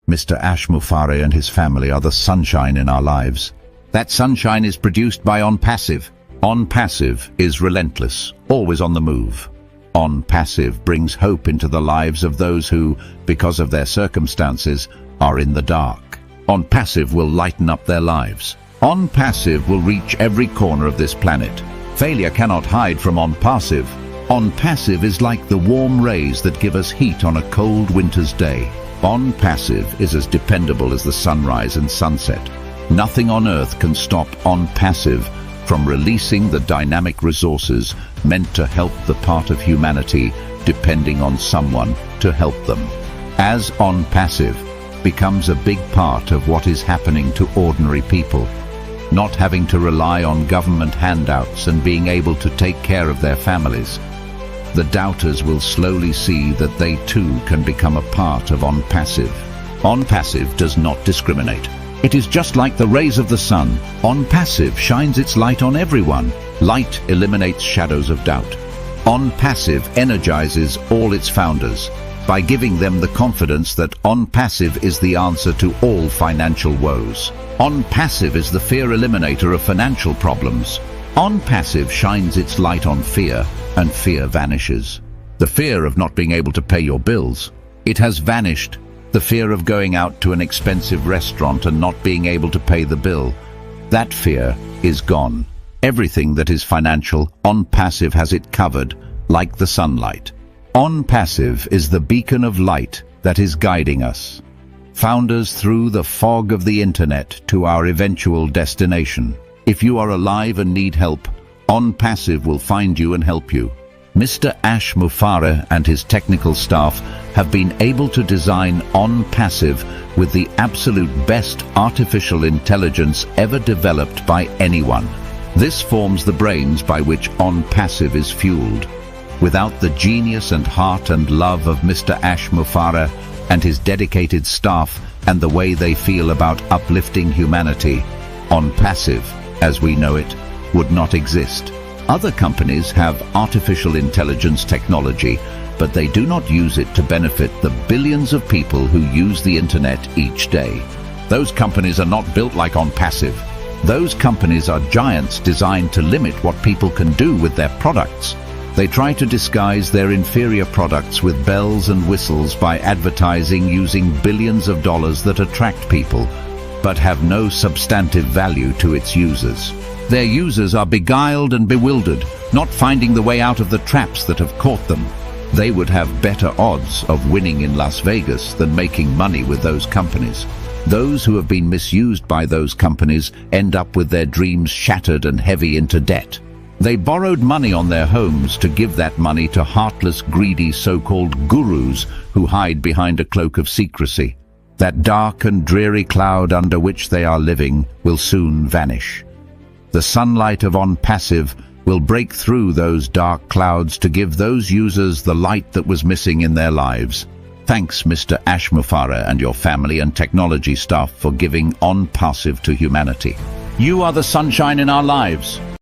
Mr. Mufareh and his family are the sunshine in our lives. That sunshine is produced by Onpassive. Onpassive is relentless, always on the move. Onpassive brings hope into the lives of those who, because of their circumstances, are in the dark. Onpassive will lighten up their lives. Onpassive will reach every corner of this planet. Failure cannot hide from Onpassive. Onpassive is like the warm rays that give us heat on a cold winter's day. Onpassive is as dependable as the sunrise and sunset. Nothing on earth can stop Onpassive from releasing the dynamic resources meant to help the part of humanity depending on someone to help them. As Onpassive becomes a big part of what is happening to ordinary people, not having to rely on government handouts and being able to take care of their families, the doubters will slowly see that they too can become a part of Onpassive. Onpassive does not discriminate. It is just like the rays of the sun. Onpassive shines its light on everyone. Light eliminates shadows of doubt. Onpassive energizes all its founders by giving them the confidence that Onpassive is the answer to all financial woes. Onpassive is the fear eliminator of financial problems. Onpassive shines its light on fear, and fear vanishes. The fear of not being able to pay your bills, it has vanished. The fear of going out to an expensive restaurant and not being able to pay the bill, that fear is gone. Everything that is financial, Onpassive has it covered, like the sunlight. Onpassive is the beacon of light that is guiding us, founders through the fog of the internet to our eventual destination. If you are alive and need help, Onpassive will find you and help you. Mr. Mufareh and his technical staff have been able to design Onpassive with the absolute best artificial intelligence ever developed by anyone. This forms the brains by which Onpassive is fueled. Without the genius and heart and love of Mr. Mufareh and his dedicated staff and the way they feel about uplifting humanity, Onpassive, as we know it, would not exist. Other companies have artificial intelligence technology, but they do not use it to benefit the billions of people who use the internet each day. Those companies are not built like Onpassive. Those companies are giants designed to limit what people can do with their products. They try to disguise their inferior products with bells and whistles by advertising using billions of dollars that attract people, but have no substantive value to its users. Their users are beguiled and bewildered, not finding the way out of the traps that have caught them. They would have better odds of winning in Las Vegas than making money with those companies. Those who have been misused by those companies end up with their dreams shattered and heavy into debt. They borrowed money on their homes to give that money to heartless, greedy so-called gurus who hide behind a cloak of secrecy. That dark and dreary cloud under which they are living will soon vanish. The sunlight of Onpassive will break through those dark clouds to give those users the light that was missing in their lives. Thanks, Mr. Mufareh and your family and technology staff for giving Onpassive to humanity. You are the sunshine in our lives.